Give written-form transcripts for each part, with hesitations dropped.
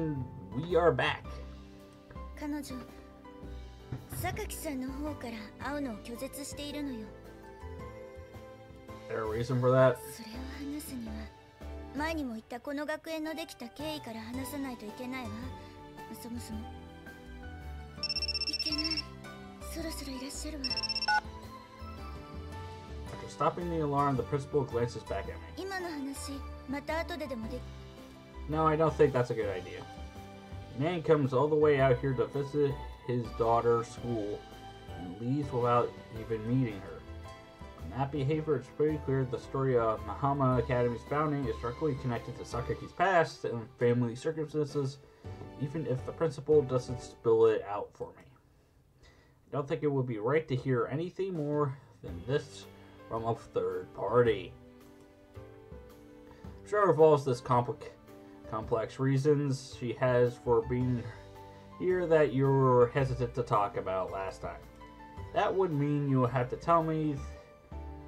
And we are back. 彼女、榊さんの方から会うのを拒絶しているのよ。Is there a reason for that? それを話すには、前にも言ったこの学園のできた経緯から話さないといけないわ。そもそも。いけない。そろそろいらっしゃるわ。After stopping the alarm, the principal glances back at me. 今の話、また後ででもで。No, I don't think that's a good idea. Man comes all the way out here to visit his daughter's school and leaves without even meeting her. From that behavior, it's pretty clear the story of Mahama Academy's founding is directly connected to Sakaki's past and family circumstances, even if the principal doesn't spill it out for me. I don't think it would be right to hear anything more than this from a third party. I'm sure it involves this complex reasons she has for being here that you were hesitant to talk about last time. That would mean you'll have to tell me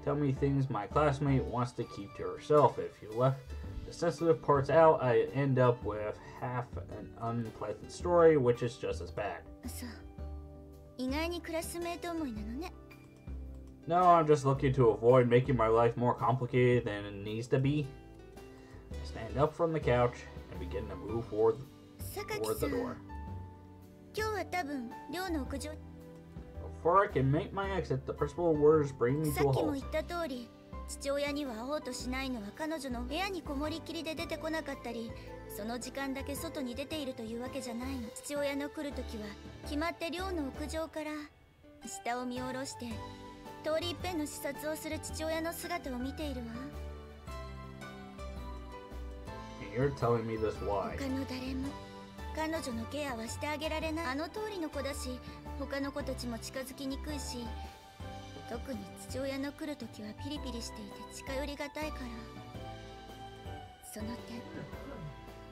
things my classmate wants to keep to herself. If you left the sensitive parts out, I end up with half an unpleasant story, which is just as bad. そう。意外にクラスメート思いなのね。No, I'm just looking to avoid making my life more complicated than it needs to be. I stand up from the couch and begin to move toward the door. 今日は多分寮の屋上。Before I can make my exit, the principal words bring me さ to a っきも halt. 言った通り、父親には会おうとしないのは彼女の部屋にこもりきりで出てこなかったり、その時間だけ外に出ているというわけじゃないの。父親の来るときは決まって寮の屋上から下を見下ろして通り一遍の視察をする父親の姿を見ているわ。And you're telling me this why? 他の誰も彼女のケアはしてあげられない。あの通りの子だし、他の子たちも近づきにくいし、特に父親の来るときはピリピリしていて近寄りがたいから。その点、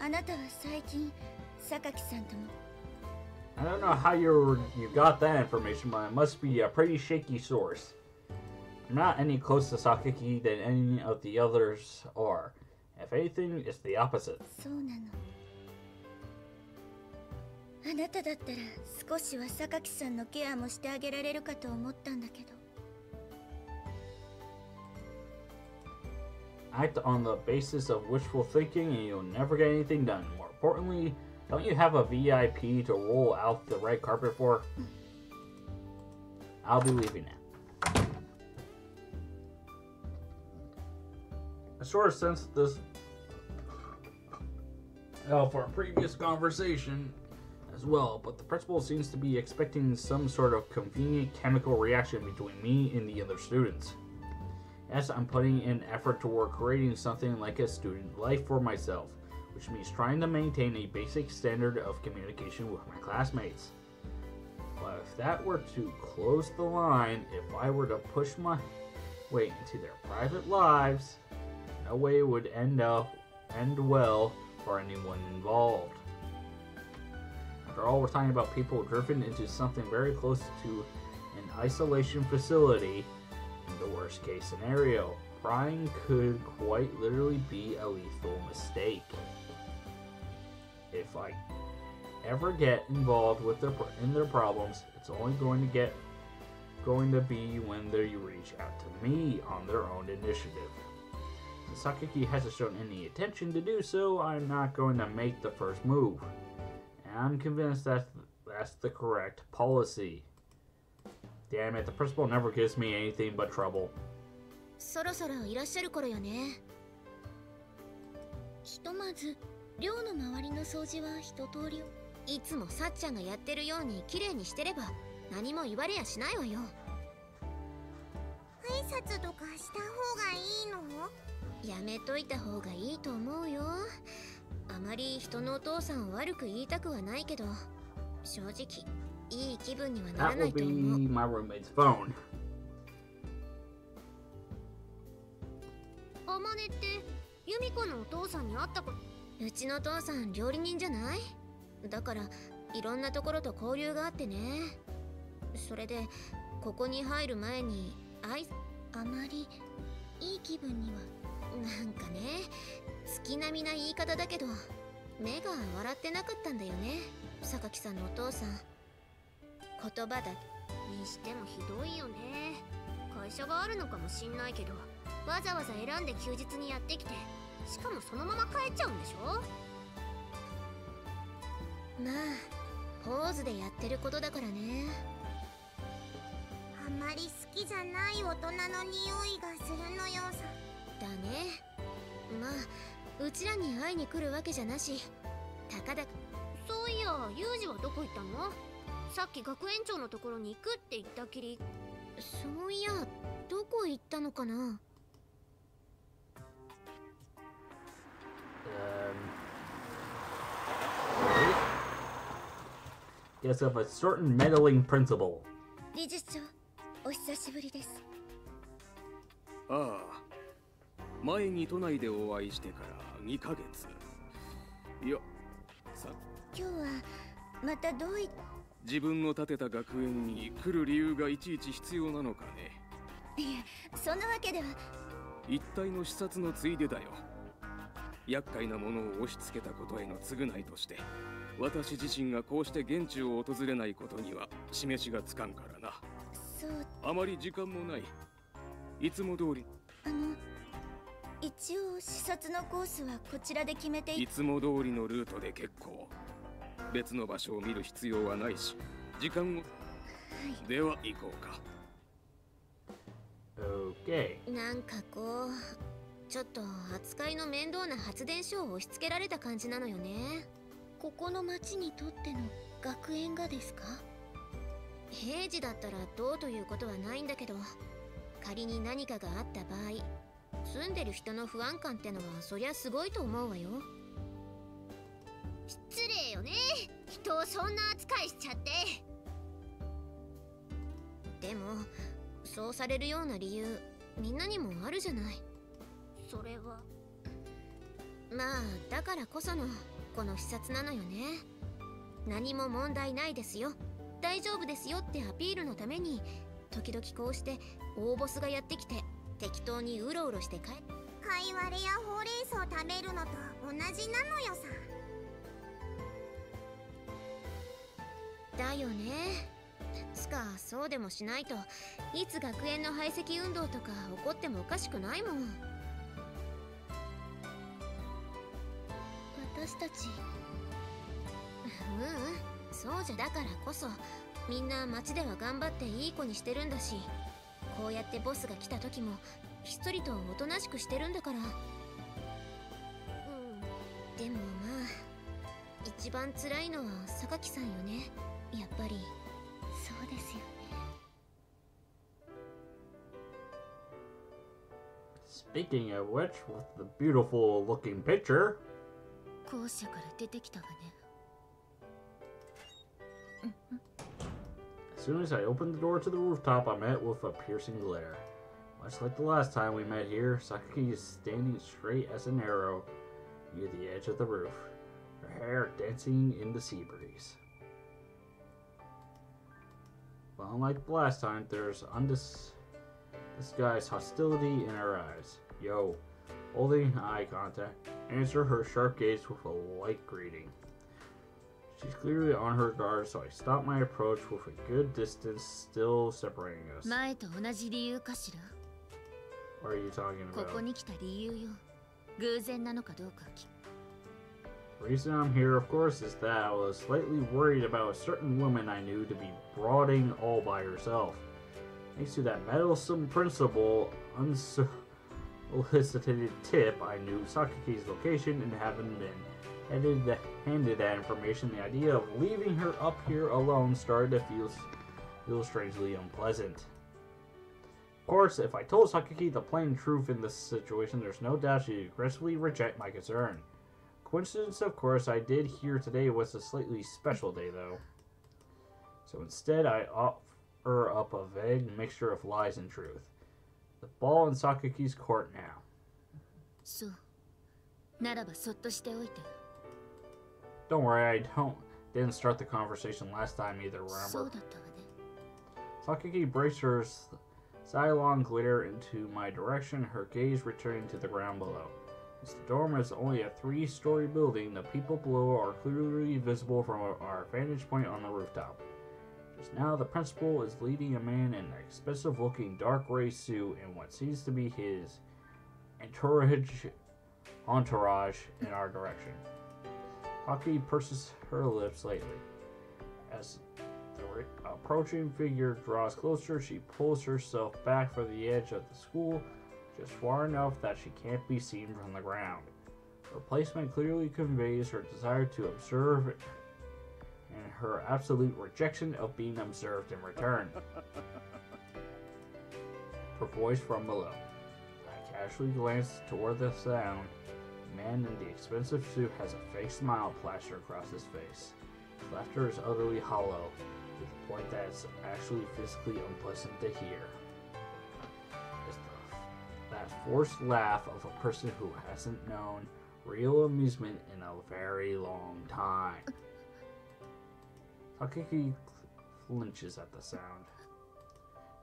あなたは最近榊さんとも。I don't know how you got that information, but it must be a pretty shaky source. I'm not any closer to Sakaki than any of the others are. If anything, it's the opposite. そうなの。あなただったら少しは榊さんのケアもしてあげられるかと思ったんだけど。Act on the basis of wishful thinking and you'll never get anything done. More importantly, don't you have a VIP to roll out the red carpet for? I'll be leaving now. I sort of sensed this for a previous conversation as well, but the principal seems to be expecting some sort of convenient chemical reaction between me and the other students. Yes, I'm putting in effort toward creating something like a student life for myself, which means trying to maintain a basic standard of communication with my classmates. But if that were to close the line, if I were to push my way into their private lives, no way it would end well for anyone involved. After all, we're talking about people driven into something very close to an isolation facility. In the worst case scenario, prying could quite literally be a lethal mistake. If I ever get involved with their problems, it's only going to be when they reach out to me on their own initiative. Since Sakaki hasn't shown any intention to do so, I'm not going to make the first move. And I'm convinced that that's the correct policy. Damn it, the principal never gives me anything but trouble. そろそろいらっしゃる頃よね。ひとまず寮の周りの掃除は一通り。いつもさっちゃんがやってるように綺麗にしてれば何も言われやしないわよ。挨拶とかした方がいいの？やめといた方がいいと思うよ。あまり人のお父さんを悪く言いたくはないけど、正直いい気分にはなら That な will いと be 思う。 my roommate's phone. あまねって由美子のお父さんに会ったこと。うちのお父さん料理人じゃない？だからいろんなところと交流があってね。それでここに入る前にあまりいい気分には。なんかね、月並みな言い方だけど、目が笑ってなかったんだよね、榊さんのお父さん。言葉だにしてもひどいよね。会社があるのかもしんないけど、わざわざ選んで休日にやってきて、しかもそのまま帰っちゃうんでしょ。まあポーズでやってることだからね。あまり好きじゃない大人の匂いがするのよさ。だね。まあうちらに会いに来るわけじゃなし、たかだか。そういや、ユージはどこ行ったの？さっき学園長のところに行くって言ったきり。そういや、どこ行ったのかな。Yes, of a certain meddling principal. 理事長、お久しぶりです。ああ、前に都内でお会いしてから2ヶ月。いや、さ、今日はまたどうい自分の建てた学園に来る理由がいちいち必要なのかね。いえ、そんなわけでは。一体の視察のついでだよ。厄介なものを押し付けたことへの償いとして、私自身がこうして現地を訪れないことには示しがつかんからな。そう、あまり時間もない。いつも通り。一応視察のコースはこちらで決めていつも通りのルートで結構。別の場所を見る必要はないし、時間を。では行こうか。Okay. なんかこう、ちょっと扱いの面倒な発電所を押し付けられた感じなのよね。ここの町にとっての学園がですか？平時だったらどうということはないんだけど、仮に何かがあった場合、住んでる人の不安感ってのはそりゃすごいと思うわよ。失礼よね、人をそんな扱いしちゃって。でもそうされるような理由、みんなにもあるじゃない。それはまあだからこそのこの視察なのよね。何も問題ないですよ、大丈夫ですよってアピールのために、時々こうして大ボスがやってきて適当にうろうろして帰っ。カイワレやほうれん草を食べるのと同じなのよさ。だよね。つかそうでもしないといつ学園の排斥運動とか起こってもおかしくないもん。私たち、そうじゃ。だからこそみんな町では頑張っていい子にしてるんだし、こうやってボスが来た時もひっそりとおとなしくしてるんだから。でもまあ一番辛いのは榊さんよね、やっぱり。そうですよね。Speaking of which, with the beautiful looking picture. 校舎から出てきたわね。As soon as I opened the door to the rooftop, I met with a piercing glare. Much like the last time we met here, Sakaki is standing straight as an arrow near the edge of the roof, her hair dancing in the sea breeze. But unlike the last time, there's undisguised hostility in her eyes. Yo, holding eye contact, answer her sharp gaze with a light greeting. She's clearly on her guard, so I stop my approach with a good distance still separating us. 前と同じ理由かしら。 What are you talking ここ about? に来た理由よ。偶然なのかどうか聞く。 The reason I'm here, of course, is that I was slightly worried about a certain woman I knew to be brooding all by herself. Thanks to that meddlesome principal unsolicited tip, I knew Sakaki's location and having been handed that information, the idea of leaving her up here alone started to feel strangely unpleasant. Of course, if I told Sakaki the plain truth in this situation, there's no doubt she'd aggressively reject my concern. Coincidence, of course, I did hear today was a slightly special day, though. So instead, I offer up a vague mixture of lies and truth. The ball in Sakaki's court now. そう。ならばそっとしておいて。 Don't worry, I didn't start the conversation last time either, そう remember? だったわね。 Sakaki braced her sidelong glare into my direction, her gaze returning to the ground below. Since the dorm is only a 3-story building, the people below are clearly visible from our vantage point on the rooftop. Just now, the principal is leading a man in an expensive-looking dark gray suit in what seems to be his entourage in our direction. Hockey purses her lips slightly. As the approaching figure draws closer, she pulls herself back from the edge of the school, just far enough that she can't be seen from the ground. Her placement clearly conveys her desire to observe and her absolute rejection of being observed in return. Her voice from below. I casually glance toward the sound. The man in the expensive suit has a fake smile plastered across his face. His laughter is utterly hollow, to the point that it's actually physically unpleasant to hear. It's that forced laugh of a person who hasn't known real amusement in a very long time. Takaki flinches at the sound.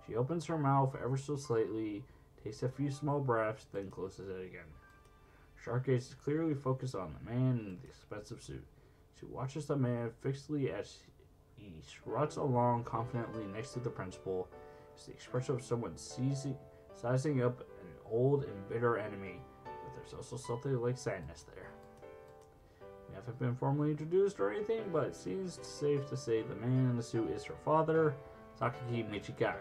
She opens her mouth ever so slightly, takes a few small breaths, then closes it again. Shark gaze is clearly focused on the man in the expensive suit. She watches the man fixedly as he struts along confidently next to the principal. It's the expression of someone sizing up an old and bitter enemy, but there's also something like sadness there. We haven't been formally introduced or anything, but it seems safe to say the man in the suit is her father, Takaki Michigaki.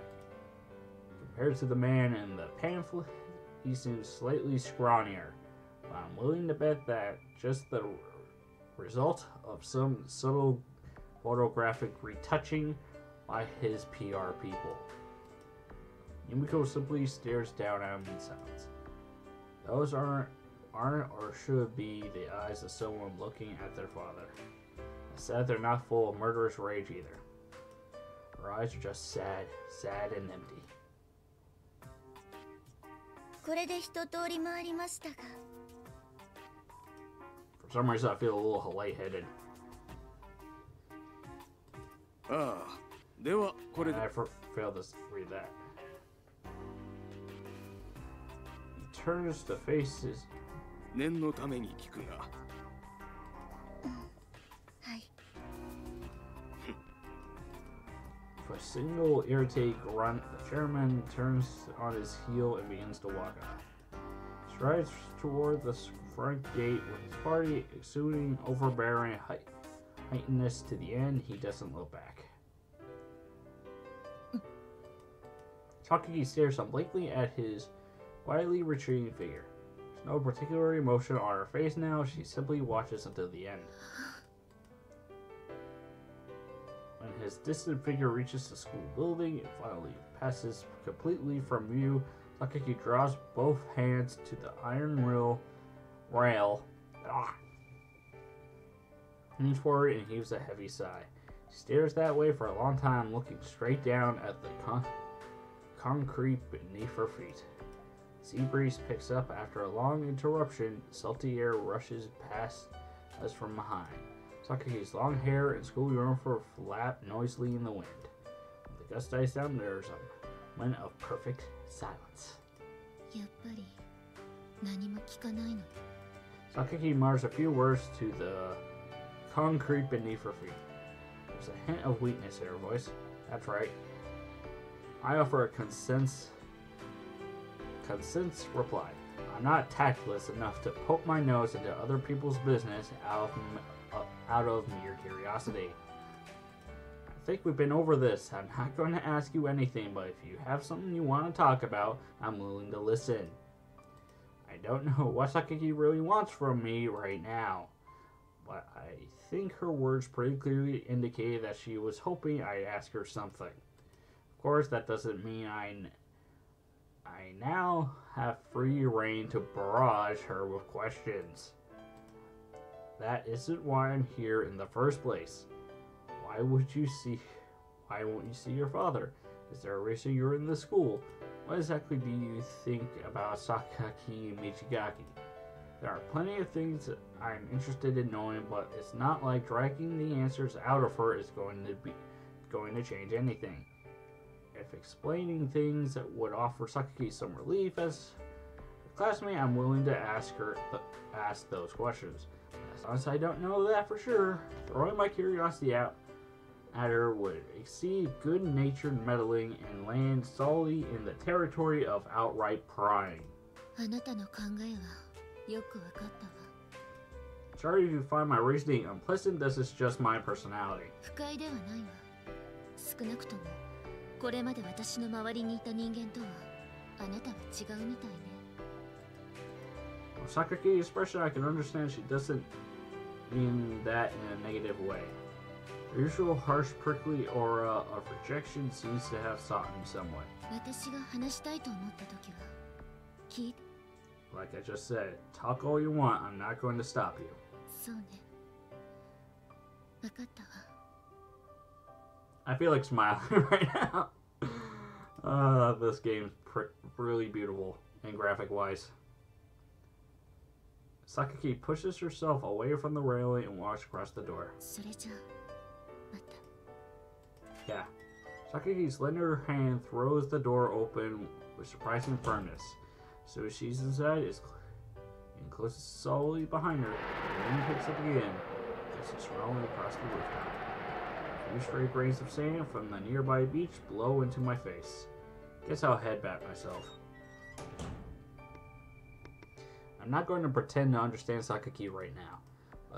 Compared to the man in the pamphlet, he seems slightly scrawnier, but I'm willing to bet that just the result of some subtle photographic retouching by his PR people. Yumiko simply stares down at him in silence. Those aren't or should be the eyes of someone looking at their father. Instead, they're not full of murderous rage either. Her eyes are just sad and empty. これで一通り回りましたが。 For some reason, I feel a little lightheaded. ああ、ではこれで。 I failed to read that. He turns to face his. 念のために聞くが。はい。 With a single irritated grunt, the chairman turns on his heel and begins to walk off. Strides toward the front gate with his party exuding overbearing heightenedness to the end. He doesn't look back. Takagi stares obliquely at his quietly retreating figure. There's no particular emotion on her face now. She simply watches until the end. When his distant figure reaches the school building and finally passes completely from view, Takagi draws both hands to the iron rail, leans forward and heaves a heavy sigh. He stares that way for a long time, looking straight down at the concrete beneath her feet. Sea breeze picks up after a long interruption. Salty air rushes past us from behind. Takagi's long hair and school uniform flap noisily in the wind. When the gust dies down, there's a moment of perfect silence. やっぱり何も聞かないの。 Takagi mutters a few words to the concrete beneath her feet. There's a hint of weakness in her voice. That's right. I offer a consents reply. I'm not tactless enough to poke my nose into other people's business out of mere curiosity. I think we've been over this. I'm not going to ask you anything, but if you have something you want to talk about, I'm willing to listen. I don't know what Takagi really wants from me right now, but I think her words pretty clearly indicated that she was hoping I'd ask her something. Of course, that doesn't mean I now have free reign to barrage her with questions. That isn't why I'm here in the first place. Why won't you see your father? Is there a reason you're in the school? What exactly do you think about Sakaki Michigaki? There are plenty of things I'm interested in knowing, but it's not like dragging the answers out of her is going to change anything. If explaining things would offer Sakaki some relief, as classmate, I'm willing to ask those questions. As long as I don't know that for sure, throwing my curiosity out at her would exceed good-natured meddling and land solely in the territory of outright prying. あなたの考えはよくわかったわ。 Sorry if you find my reasoning unpleasant, this is just my personality. 不快ではないわ。少なくともこれまで私の周りにいた人間とはあなたは違うみたいね。 Sakaki's expression, I can understand she doesn't mean that in a negative way. Her usual harsh, prickly aura of rejection seems to have softened somewhat. 私が話したいと思った時は聞いて。 Like I just said, talk all you want, I'm not going to stop you. そうね。わかったわ。 I feel like smiling right now. This game's really beautiful and graphic-wise. Sakaki pushes herself away from the railing and walks across the door. それじゃあまた。 Yeah. Sakaki's slender hand throws the door open with surprising firmness. So she's inside and closes solely behind her. The wind picks up again, just rolling across the rooftop. A few stray grains of sand from the nearby beach blow into my face. Guess I'll head back myself. I'm not going to pretend to understand Sakaki right now.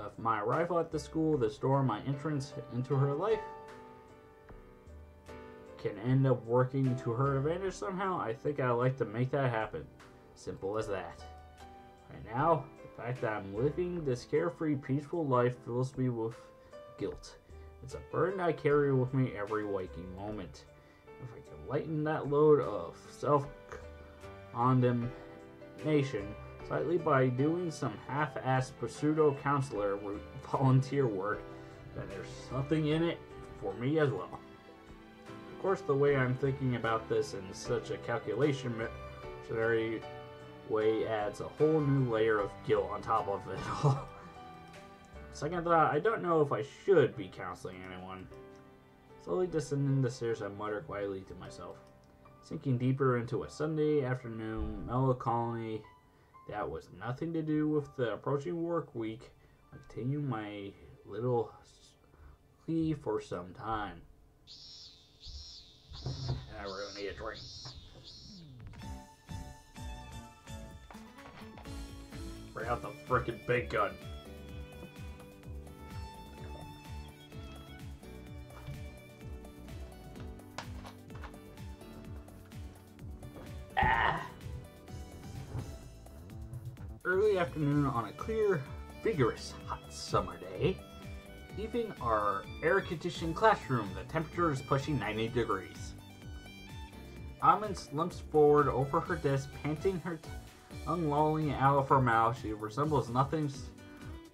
If my arrival at the school, this door, my entrance into her life, can end up working to her advantage somehow, I think I'd like to make that happen. Simple as that. Right now, the fact that I'm living this carefree, peaceful life fills me with guilt. It's a burden I carry with me every waking moment. If I can lighten that load of self-condemnation slightly by doing some half-assed pseudo-counselor volunteer work, then there's something in it for me as well. Of course, the way I'm thinking about this in such a calculationary way adds a whole new layer of guilt on top of it all. Second thought, I don't know if I should be counseling anyone. Slowly descending the stairs, I mutter quietly to myself, sinking deeper into a Sunday afternoon melancholy that was nothing to do with the approaching work week. I continue my little plea for some time. And I really need a drink. Bring out the frickin' big gun. Early afternoon on a clear, vigorous, hot summer day. Even our air-conditioned classroom, the temperature is pushing 90 degrees. Amin slumps forward over her desk, panting, her tongue lolling out of her mouth. She resembles nothing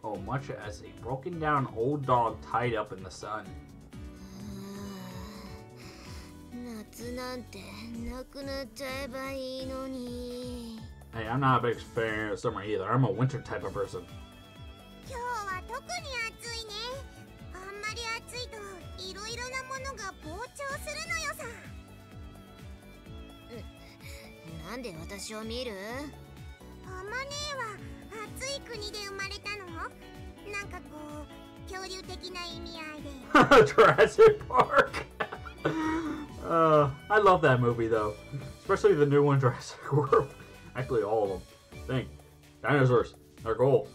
so much as a broken-down old dog tied up in the sun. 夏なんてなくなっちゃえばいいのに。 Hey, I'm not a big fan of summer either. I'm a winter type of person. 今日は特に暑いね。あんまり暑いといろいろなものが膨張するのよさ。なんで私を見る？あまねえは暑い国で生まれたの？なんかこう恐竜的な意味合いで。Jurassic Park. I love that movie though, especially the new one, Jurassic World. Actually, all of them. Think, dinosaurs, they're cool.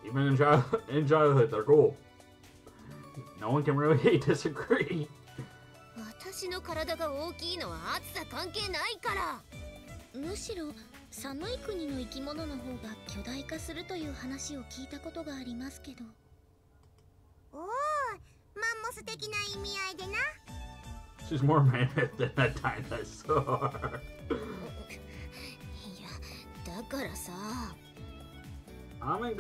Even in childhood, they're cool. No one can really disagree. 私の体が大きいのは暑さ関係ないから。むしろ寒い国の生き物の方が巨大化するという話を聞いたことがありますけど。おお、マンモス的な意味合いでな。She's more mammoth than a dinosaur. だからさ。Amin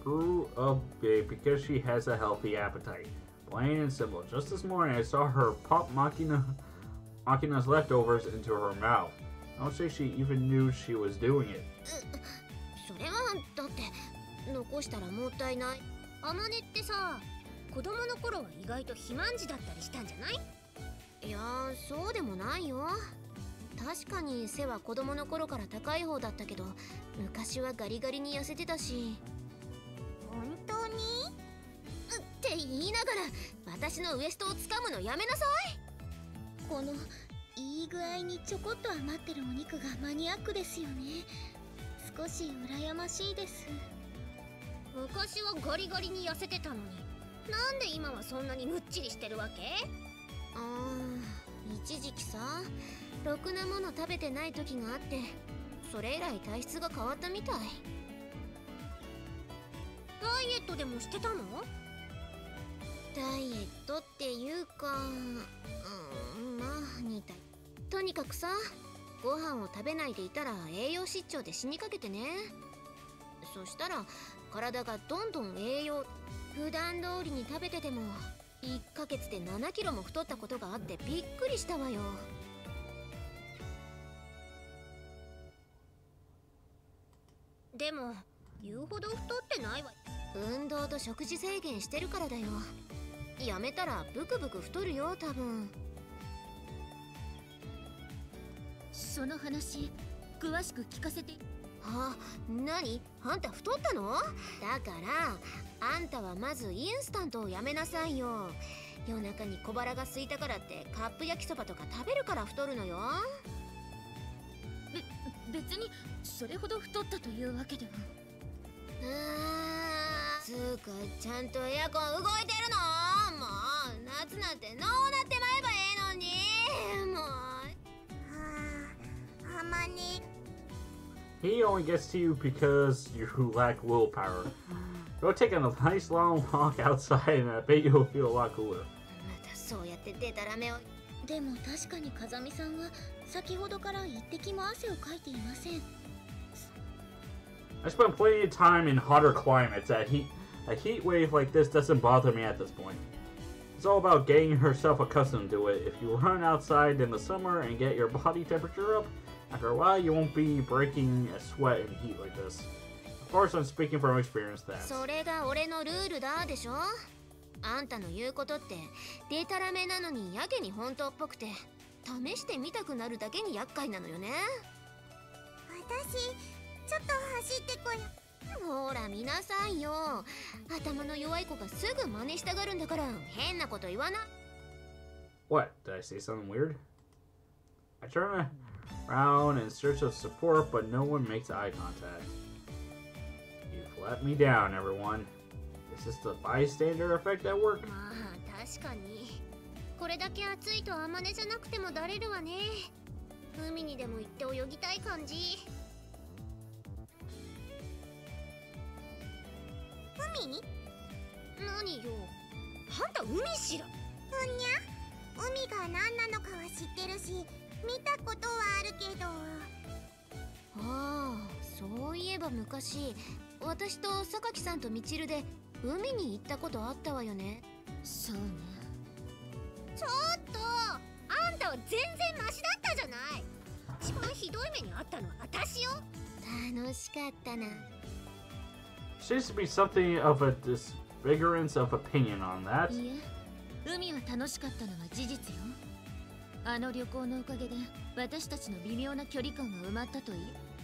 grew up big because she has a healthy appetite. Plain and simple. Just this morning, I saw her pop Machina's leftovers into her mouth. I don't say she even knew she was doing it. それはだって残したらもったいない。あまねってさ、子供の頃は意外と肥満児だったりしたんじゃない？いや、そうでもないよ。確かに背は子供の頃から高い方だったけど、昔はガリガリに痩せてたし。本当に？って言いながら私のウエストを掴むのやめなさい。このいい具合にちょこっと余ってるお肉がマニアックですよね。少し羨ましいです。昔はガリガリに痩せてたのに、なんで今はそんなにむっちりしてるわけ？一時期さ、ろくなもの食べてない時があって、それ以来体質が変わったみたい。ダイエットでもしてたの？ダイエットっていうか、まあ似た。とにかくさ、ご飯を食べないでいたら栄養失調で死にかけてね。そしたら体がどんどん栄養、普段通りに食べてても1ヶ月で7キロも太ったことがあってびっくりしたわよ。でも言うほど太ってないわ。運動と食事制限してるからだよ。やめたらブクブク太るよ多分。その話詳しく聞かせて。何？あんた太ったの？だからあんたはまずインスタントをやめなさいよ。夜中に小腹が空いたからってカップ焼きそばとか食べるから太るのよ。別にそれほど太ったというわけでは。つうかちゃんとエアコン動いてるの？もう夏なんてノーなってまえばええのに。もうあまね。 He only gets to you because you lack willpower. Go take a nice long walk outside and I bet you'll feel a lot cooler. またそうやってデタラメを。でも確かに風見さんは先ほどから一滴も汗をかいていません。I spent plenty of time in hotter climates. A heat wave like this doesn't bother me at this point. It's all about getting yourself accustomed to it. If you run outside in the summer and get your body temperature up, after a while you won't be breaking a sweat in heat like this. Of course, I'm speaking from experience that. それが俺のルールだでしょ。あんたの言うことってデタラメなのにやけに本当っぽくて、試してみたくなるだけに厄介なのよね。私ちょっと走ってこよ。ほら見なさいよ。頭の弱い子がすぐ真似したがるんだから変なこと言わな。What? Did I say something weird? I turn around in search of support, but no one makes eye contact. You've let me down, everyone. Is this the bystander effect at work? まあ確かにこれだけ暑いとあまねじゃなくてもだれるわね。海にでも行って泳ぎたい感じ。海？何よ、あんた海知らん？ふんにゃ。海が何なのかは知ってるし見たことはあるけど。ああ、そういえば昔私と榊さんとみちるで海に行ったことあったわよね。そうね。ちょっとあんたは全然マシだったじゃない。一番ひどい目にあったのは私よ。楽しかったな。Seems to be something of a disfigurance of opinion on that. いえ、海は楽しかったのは事実よ。あの旅行のおかげで私たちの微妙な距離感が埋まったといい。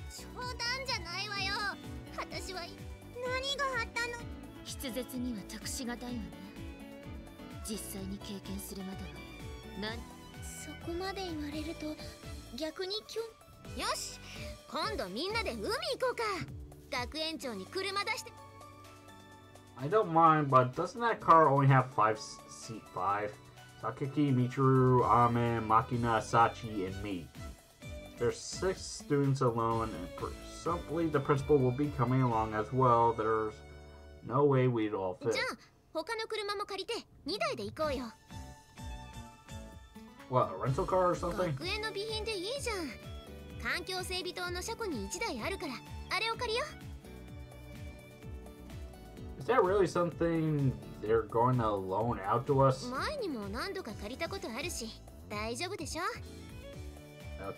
冗談じゃないわよ。私は何があったの？筆舌には託しがたいわね。実際に経験するまではそこまで言われると逆によし、今度みんなで海行こうか。学園長に車出して。 I don't mind, but doesn't that car only have 5? Sakaki, Michiru, Ame, Makina, Sachi, and me. There's 6 students alone, and presumably the principal will be coming along as well. There's no way we'd all fit. じゃあ他の車も借りて2台で行こうよ。 What, a rental car or something? 学園の備品でいいじゃん。環境整備棟の車庫に1台あるからあれを借りよう。 Is that really something they're going to loan out to us? 前にも何度か借りたことあるし大丈夫でしょ。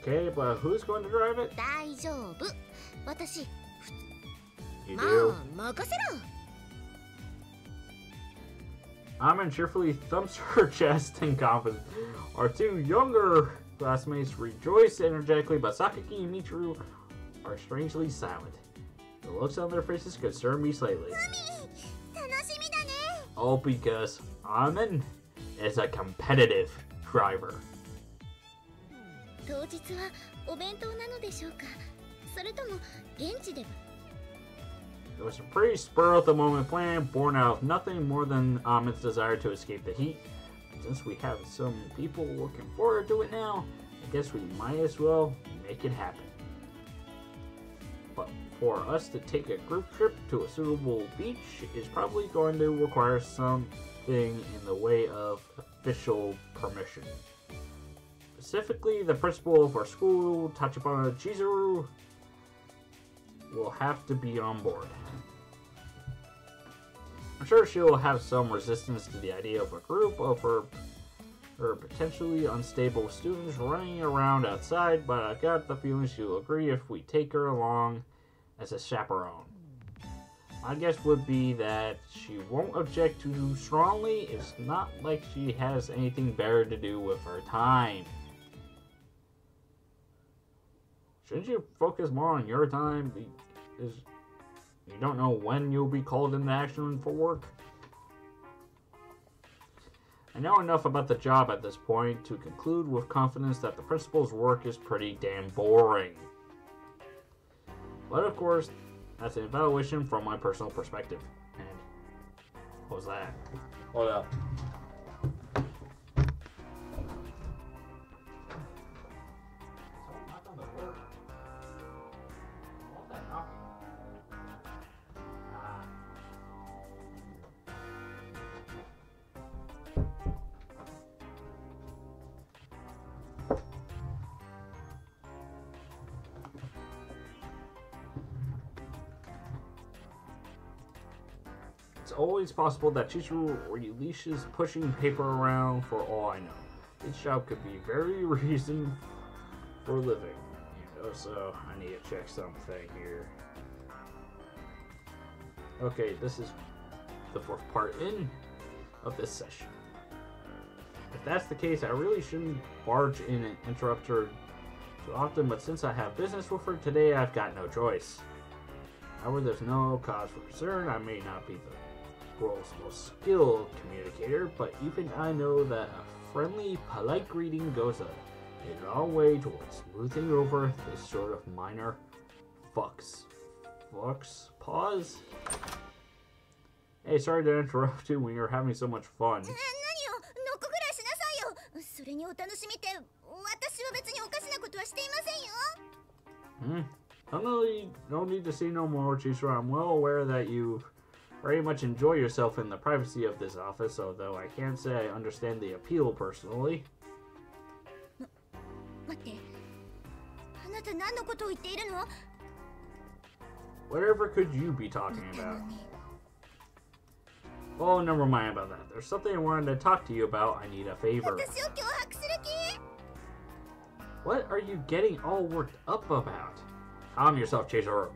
Okay, but who's going to drive it? 大丈夫。私 You ま do? あ任せろ。 Amen cheerfully thumps her chest in confidence. Our 2 younger classmates rejoice energetically, but Sakaki and Michiru are strangely silent. The looks on their faces concern me slightly. 楽しみだね。 All because Amen is a competitive driver. 当日はお弁当なのでしょうか、それとも現地では。 It was a pretty spur-of-the-moment plan, born out of nothing more than Amen's desire to escape the heat. Since we have some people looking forward to it now, I guess we might as well make it happen. But for us to take a group trip to a suitable beach is probably going to require something in the way of official permission. Specifically, the principal of our school, Tachibana Chizuru, will have to be on board. I'm sure she'll have some resistance to the idea of a group of her potentially unstable students running around outside, but I got the feeling she'll agree if we take her along as a chaperone. My guess would be that she won't object too strongly. It's not like she has anything better to do with her time. Shouldn't you focus more on your time? You don't know when you'll be called into action for work. I know enough about the job at this point to conclude with confidence that the principal's work is pretty damn boring. But of course, that's an evaluation from my personal perspective. And what was that? Hold up. It's always possible that Chizuru releases pushing paper around for all I know. This job could be very reason for living. So I need to check something here. Okay, this is the fourth part of this session. If that's the case, I really shouldn't barge in and interrupt her too often, but since I have business with her today, I've got no choice. However, there's no cause for concern. I may not be the world's most skilled communicator, but even I know that a friendly, polite greeting goes a long way towards smoothing over this sort of minor fucks. Pause? Hey, sorry to interrupt you when you're having so much fun. 何よ、ノックぐらいしなさいよ。それにお楽しみって、私は別におかしなことはしていませんよ。No need to say no more, Chisra. I'm well aware that you very much enjoy yourself in the privacy of this office, although I can't say I understand the appeal personally. 待って、あなた何のことを言っているの？ Whatever could you be talking about? Oh, never mind about that. There's something I wanted to talk to you about. I need a favor. 私を脅迫する気？ What are you getting all worked up about? Calm yourself, Chizuru.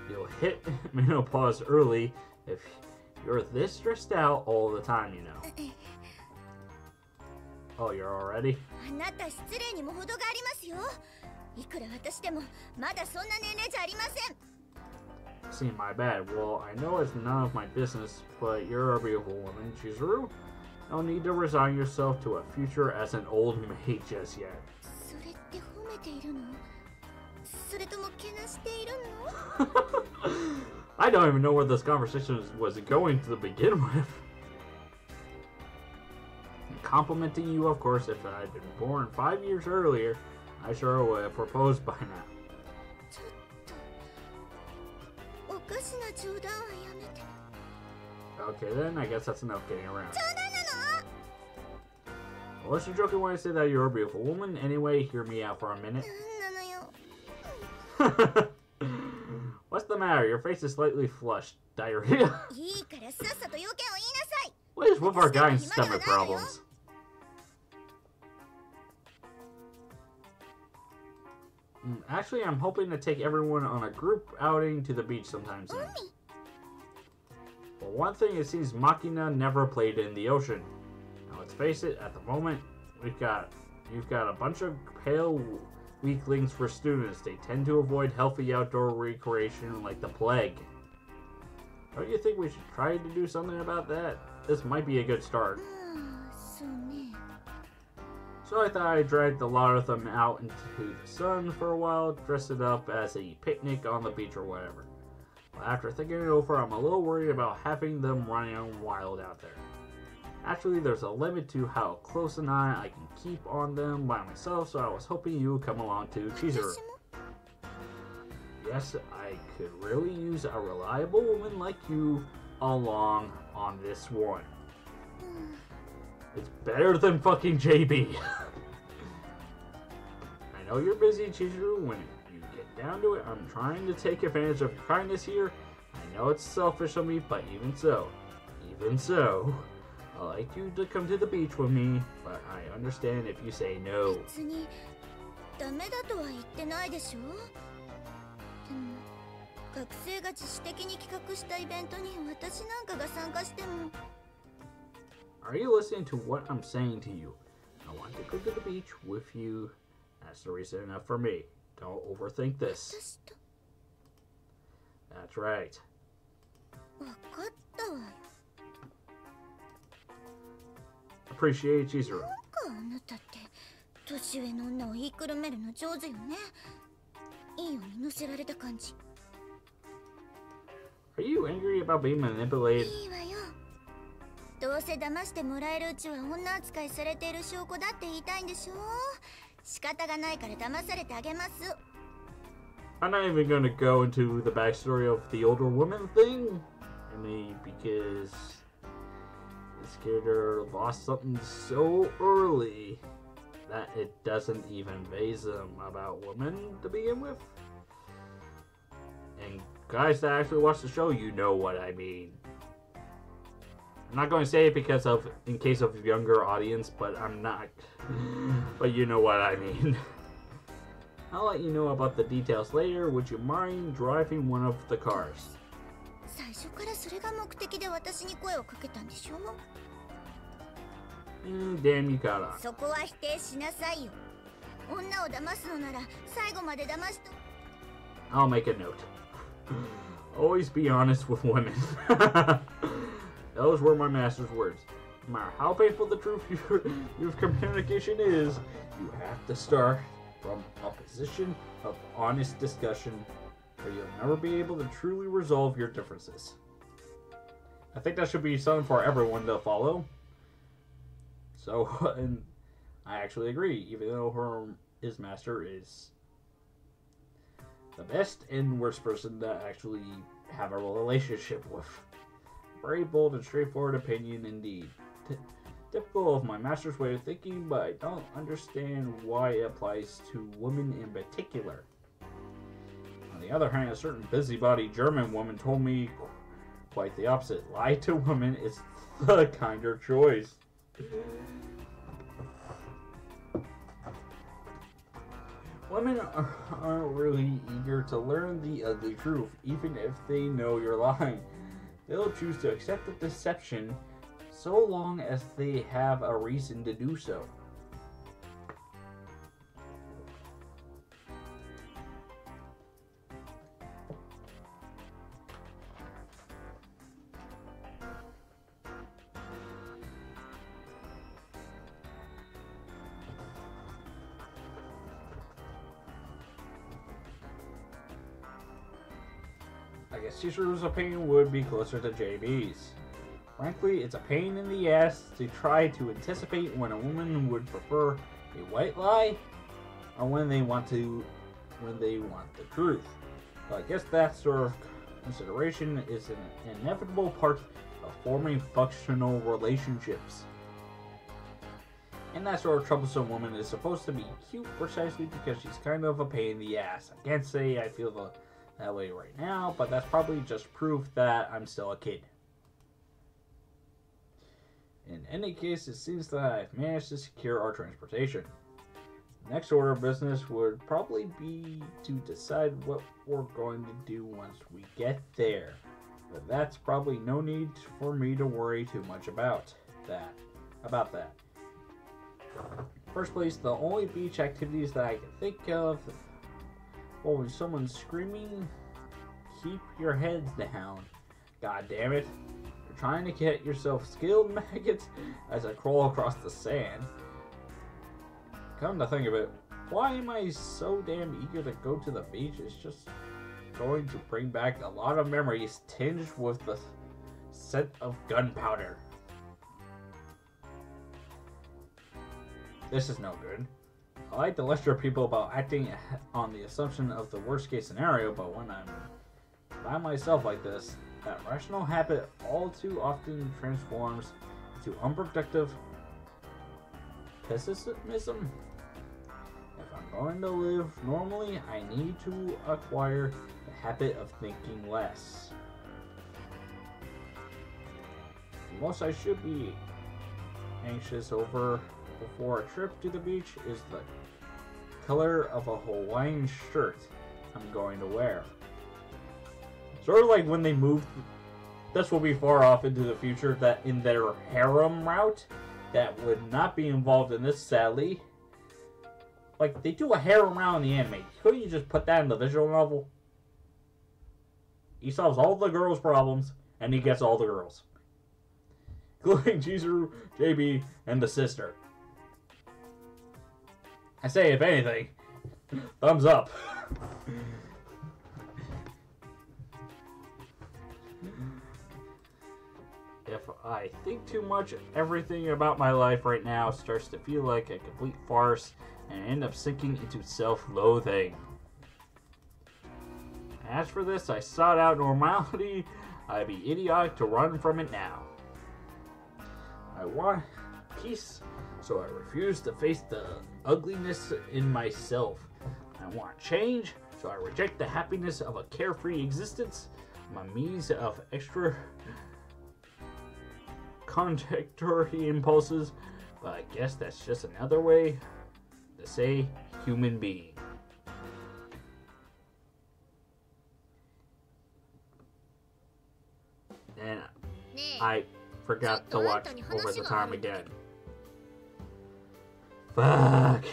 You'll hit menopause early if you're this stressed out all the time, you know. Oh, you're all ready? あなた失礼にも程がありますよ。いくら私でもまだそんな年齢じゃありません。 See, my bad. Well, I know it's none of my business, but you're a beautiful woman, Chizuru. No need to resign yourself to a future as an old maid just yet. それって褒めているの？それともけなしているの？ I don't even know where this conversation was going to begin with. Complimenting you, of course. If I'd been born 5 years earlier, I sure would have proposed by now. ちょっとおかしな冗談はやめて。 Okay, then I guess that's enough getting around. 冗談なの？ Unless you're joking when I say that you're a beautiful woman. Anyway, hear me out for a minute. なんなのよ。What's the matter? Your face is slightly flushed. Diarrhea? いいからさっさと要件を言いなさい。 What is with our guy's stomach problems? Actually, I'm hoping to take everyone on a group outing to the beach sometime soon. For one thing, it seems Machina never played in the ocean. Now, let's face it, at the moment, we've got You've got a bunch of pale weaklings for students. They tend to avoid healthy outdoor recreation like the plague. Don't you think we should try to do something about that? This might be a good start. そうね。 So I thought I'd drag a lot of them out into the sun for a while, dress it up as a picnic on the beach or whatever. But after thinking it over, I'm a little worried about having them running wild out there. Actually, there's a limit to how close an eye I can keep on them by myself, so I was hoping you would come along to teaser. 私も Yes, I could really use a reliable woman like you along on this one. It's better than fucking JB. I know you're busy, Chizuru. When you get down to it, I'm trying to take advantage of your kindness here. I know it's selfish of me, but even so, I'd like you to come to the beach with me, but I understand if you say no. 別にダメだとは言ってないでしょ。でも学生が自主的に企画したイベントに私なんかが参加しても。 Are you listening to what I'm saying to you? I want to go to the beach with you. That's the reason enough for me. Don't overthink this. 私と That's right. 分かったわよ。 Appreciate Chizuru. なんかあなたって年上の女を言いくるめるの上手よね。いいように乗せられた感じ。 Are you angry about being manipulated? いいわよ。どうせ騙してもらえるうちは女扱いされている証拠だって言いたいんでしょ。仕方がないから騙されてあげます。 I'm not even going to go into the backstory of the older woman thing. I mean, because this character lost something so early that it doesn't even faze them about women to begin with. And guys that actually watch the show, you know what I mean. I'm not going to say it because of, in case of younger audience, but I'm not. But you know what I mean. I'll let you know about the details later. Would you mind driving one of the cars? 最初からそれが目的で私に声をかけたんでしょ。 Damn, you got on. そこは否定しなさいよ。女を騙すのなら最後まで騙しと。 I'll make a note. Always be honest with women. Those were my master's words. No matter how painful the truth your communication is, you have to start from a position of honest discussion, or you'll never be able to truly resolve your differences. I think that should be something for everyone to follow. So, and I actually agree, even though his master is the best and worst person to actually have a relationship with. Very bold and straightforward opinion indeed. Typical of my master's way of thinking, but I don't understand why it applies to women in particular. On the other hand, a certain busybody German woman told me quite the opposite. Lie to women is the kinder choice. Women aren't really eager to learn the ugly truth, even if they know you're lying. They'll choose to accept the deception so long as they have a reason to do so. I guess Chihiru's opinion would be closer to JB's. Frankly, it's a pain in the ass to try to anticipate when a woman would prefer a white lie or when they want the truth. But I guess that sort of consideration is an inevitable part of forming functional relationships. And that sort of troublesome woman is supposed to be cute precisely because she's kind of a pain in the ass. I can't say I feel that way right now, but that's probably just proof that I'm still a kid. In any case, it seems that I've managed to secure our transportation. The next order of business would probably be to decide what we're going to do once we get there. But that's probably no need for me to worry too much about that. First place, the only beach activities that I can think of. Oh, when someone's screaming, keep your heads down. God damn it. You're trying to get yourself skilled, maggots, as I crawl across the sand. Come to think of it, why am I so damn eager to go to the beach? It's just going to bring back a lot of memories tinged with the scent of gunpowder. This is no good. I like to lecture people about acting on the assumption of the worst case scenario, but when I'm by myself like this, that rational habit all too often transforms into unproductive pessimism. If I'm going to live normally, I need to acquire the habit of thinking less. The most I should be anxious over before a trip to the beach is the color of a Hawaiian shirt I'm going to wear. Sort of like when they moved, this will be far off into the future, that in their harem route, that would not be involved in this, sadly. Like, they do a harem route in the anime. Couldn't you just put that in the visual novel? He solves all the girls' problems, and he gets all the girls. Including Chizuru, JB, and the sister. I say, if anything, thumbs up. If I think too much, everything about my life right now starts to feel like a complete farce and I end up sinking into self-loathing. As for this, I sought out normality. I'd be idiotic to run from it now. I want peace, so I refuse to face the ugliness in myself. I want change, so I reject the happiness of a carefree existence, my means of extra contradictory impulses, but I guess that's just another way to say human being. And I forgot to watch Over the Time again. Fuck.